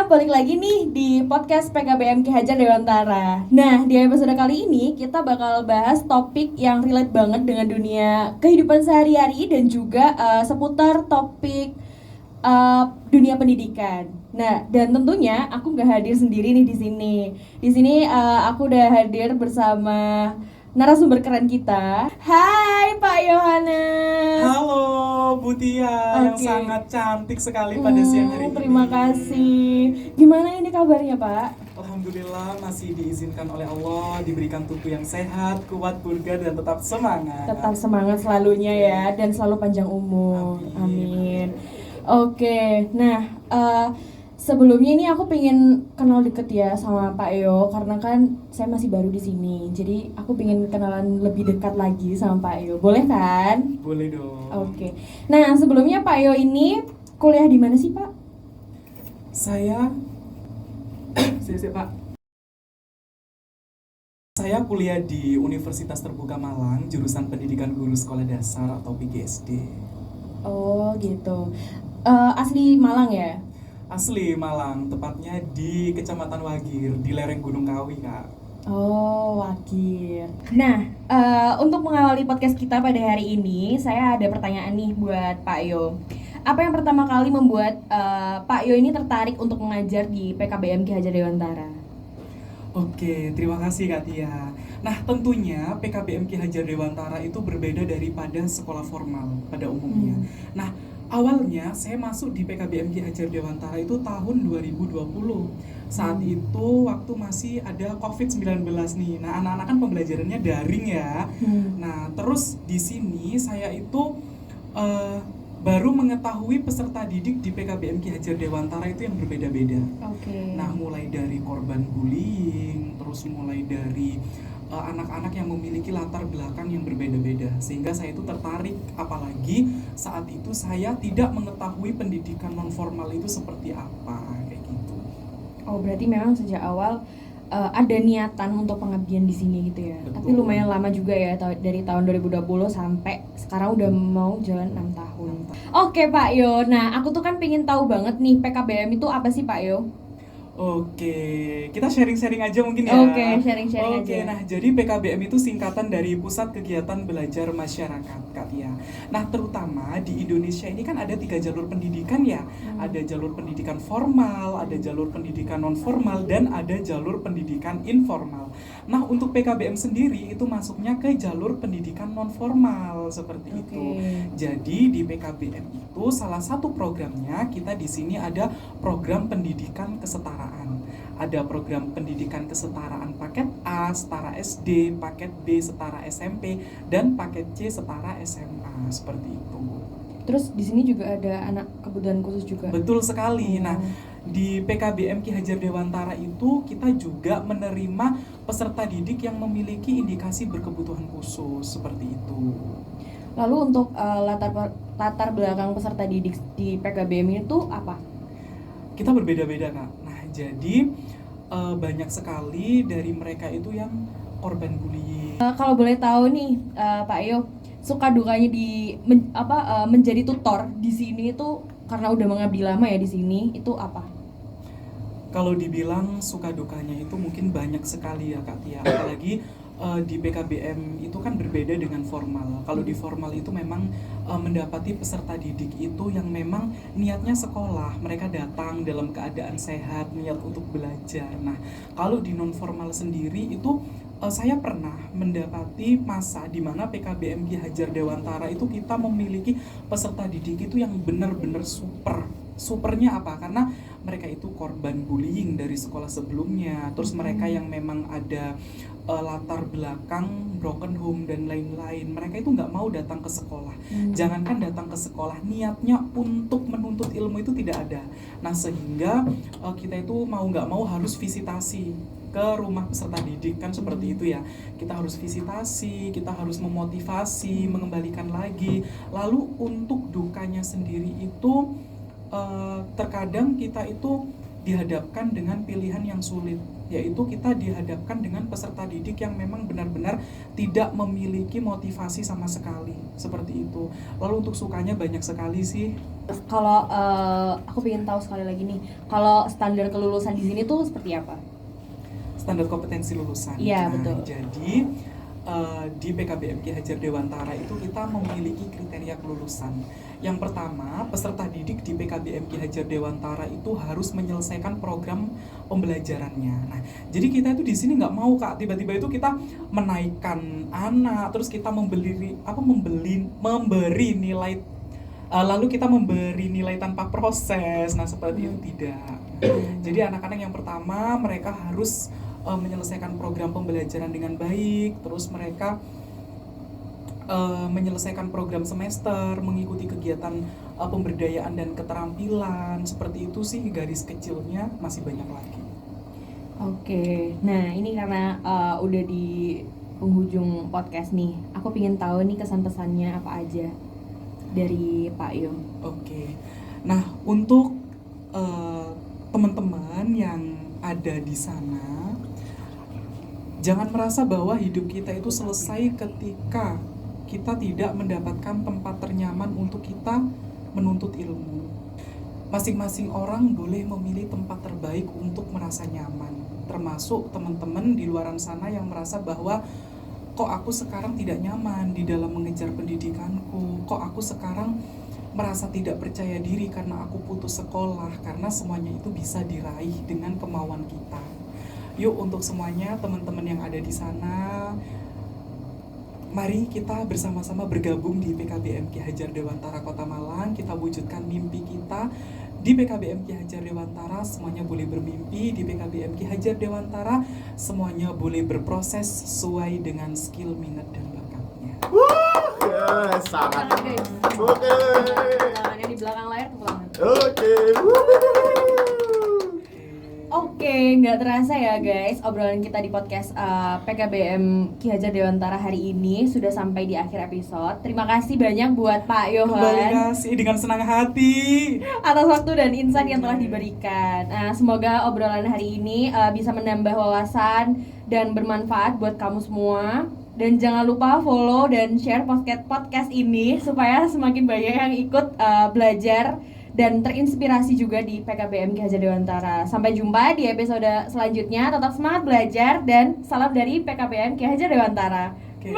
balik lagi nih di podcast PKBMK Hajar Dewantara. Nah, di episode kali ini kita bakal bahas topik yang relate banget dengan dunia kehidupan sehari-hari dan juga seputar topik dunia pendidikan. Nah, dan tentunya aku nggak hadir sendiri nih di sini. Di sini aku udah hadir bersama narasumber keren kita. Hai Pak Yohanes. Halo Bu Tia yang Oke. sangat cantik sekali pada siang hari ini. Terima kasih. Gimana ini kabarnya Pak? Alhamdulillah masih diizinkan oleh Allah, diberikan tubuh yang sehat, kuat, burga dan tetap semangat. Tetap semangat selalunya ya, dan selalu panjang umur. Amin. Oke, nah sebelumnya ini aku pengen kenal deket ya sama Pak Yo, karena kan saya masih baru di sini. Jadi aku pengen kenalan lebih dekat lagi sama Pak Yo. Boleh kan? Boleh dong. Oke. Nah, sebelumnya Pak Yo ini kuliah di mana sih, Pak? Saya Pak. Saya kuliah di Universitas Terbuka Malang, jurusan Pendidikan Guru Sekolah Dasar atau PGSD. Oh, gitu. Asli Malang ya? Asli Malang, tepatnya di Kecamatan Wagir, di lereng Gunung Kawi, Kak. Oh, Wagir. Nah, untuk mengawali podcast kita pada hari ini, saya ada pertanyaan nih buat Pak Yo. Apa yang pertama kali membuat Pak Yo ini tertarik untuk mengajar di PKBM Ki Hajar Dewantara? Oke, terima kasih Kak Tia. Nah, tentunya PKBM Ki Hajar Dewantara itu berbeda daripada sekolah formal pada umumnya. Nah, awalnya saya masuk di PKBM Ki Hajar Dewantara itu tahun 2020. Saat itu waktu masih ada COVID-19 nih. Nah, anak-anak kan pembelajarannya daring ya. Nah, terus di sini saya itu baru mengetahui peserta didik di PKBM Ki Hajar Dewantara itu yang berbeda-beda. Oke. Nah, mulai dari korban bullying, terus mulai dari anak-anak yang memiliki latar belakang yang berbeda-beda, sehingga saya itu tertarik, apalagi saat itu saya tidak mengetahui pendidikan non formal itu seperti apa, kayak gitu. Oh, berarti memang sejak awal ada niatan untuk pengabdian di sini gitu ya. Betul. Tapi lumayan lama juga ya, dari tahun 2020 sampai sekarang udah mau jalan 6 tahun. Oke Pak Yo, nah aku tuh kan pengen tahu banget nih PKBM itu apa sih Pak Yo? Oke, kita sharing-sharing aja mungkin ya. Oke, sharing-sharing Oke, aja. nah jadi PKBM itu singkatan dari Pusat Kegiatan Belajar Masyarakat, Kak Tia. Nah, terutama di Indonesia ini kan ada 3 jalur pendidikan ya. Ada jalur pendidikan formal, ada jalur pendidikan non formal, dan ada jalur pendidikan informal. Nah, untuk PKBM sendiri itu masuknya ke jalur pendidikan non formal seperti itu. Jadi di PKBM itu salah satu programnya kita di sini ada program pendidikan kesetaraan. Ada program pendidikan kesetaraan paket A setara SD, paket B setara SMP, dan paket C setara SMA, seperti itu. Terus di sini juga ada anak kebutuhan khusus juga. Betul sekali. Nah, di PKBM Ki Hajar Dewantara itu kita juga menerima peserta didik yang memiliki indikasi berkebutuhan khusus, seperti itu. Lalu untuk latar belakang peserta didik di PKBM itu apa? Kita berbeda-beda, Kak. Nah, jadi banyak sekali dari mereka itu yang korban bullying. Kalau boleh tahu nih Pak Yo, suka dukanya menjadi tutor di sini itu karena udah mengabdi lama ya di sini, itu apa? Kalau dibilang suka dukanya itu mungkin banyak sekali ya Kak Tia, apalagi di PKBM itu kan berbeda dengan formal. Kalau di formal itu memang mendapati peserta didik itu yang memang niatnya sekolah, mereka datang dalam keadaan sehat, niat untuk belajar. Nah, kalau di non formal sendiri itu saya pernah mendapati masa di mana PKBM Ki Hajar Dewantara itu kita memiliki peserta didik itu yang benar-benar supernya apa? Karena mereka itu korban bullying dari sekolah sebelumnya, terus mereka yang memang ada latar belakang broken home dan lain-lain, mereka itu nggak mau datang ke sekolah. Jangankan datang ke sekolah, niatnya untuk menuntut ilmu itu tidak ada. Nah, sehingga kita itu mau nggak mau harus visitasi ke rumah peserta didik, kan seperti itu ya. Kita harus visitasi, kita harus memotivasi, mengembalikan lagi. Lalu untuk dukanya sendiri itu terkadang kita itu dihadapkan dengan pilihan yang sulit. yaitu kita dihadapkan dengan peserta didik yang memang benar-benar tidak memiliki motivasi sama sekali, seperti itu. Lalu untuk sukanya banyak sekali sih. Kalau aku pengen tahu sekali lagi nih, kalau standar kelulusan di sini tuh seperti apa? Standar kompetensi lulusan. Iya, betul. Jadi di PKBM Ki Hajar Dewantara itu kita memiliki kriteria kelulusan. Yang pertama, peserta didik di PKBM Ki Hajar Dewantara itu harus menyelesaikan program pembelajarannya. Nah, jadi kita itu di sini nggak mau Kak, tiba-tiba itu kita menaikkan anak, terus kita memberi nilai, lalu kita memberi nilai tanpa proses. Nah, seperti itu tidak. Jadi anak-anak yang pertama mereka harus menyelesaikan program pembelajaran dengan baik, terus mereka menyelesaikan program semester, mengikuti kegiatan pemberdayaan dan keterampilan, seperti itu sih garis kecilnya, masih banyak lagi. Oke, nah ini karena udah di penghujung podcast nih, aku pengen tahu nih kesan-pesannya apa aja dari Pak Yo. Oke, nah untuk teman-teman yang ada di sana, jangan merasa bahwa hidup kita itu selesai ketika kita tidak mendapatkan tempat ternyaman untuk kita menuntut ilmu. Masing-masing orang boleh memilih tempat terbaik untuk merasa nyaman. Termasuk teman-teman di luaran sana yang merasa bahwa kok aku sekarang tidak nyaman di dalam mengejar pendidikanku, kok aku sekarang merasa tidak percaya diri karena aku putus sekolah, karena semuanya itu bisa diraih dengan kemauan kita. Yuk untuk semuanya teman-teman yang ada di sana, mari kita bersama-sama bergabung di PKBM Ki Hajar Dewantara Kota Malang. Kita wujudkan mimpi kita di PKBM Ki Hajar Dewantara. Semuanya boleh bermimpi di PKBM Ki Hajar Dewantara. Semuanya boleh berproses sesuai dengan skill, minat, dan bakatnya. Ya, sangat. Oke. Tangannya di belakang layar tepuk tangan. Oke. Oke, nggak terasa ya guys, obrolan kita di podcast PKBM Ki Hajar Dewantara hari ini sudah sampai di akhir episode. Terima kasih banyak buat Pak Kembali Yohan kasih dengan senang hati atas waktu dan insight yang telah diberikan. Semoga obrolan hari ini bisa menambah wawasan dan bermanfaat buat kamu semua. Dan jangan lupa follow dan share podcast ini supaya semakin banyak yang ikut belajar dan terinspirasi juga di PKBM Ki Hajar Dewantara. Sampai jumpa di episode selanjutnya. Tetap semangat belajar dan salam dari PKBM Ki Hajar Dewantara. Oke.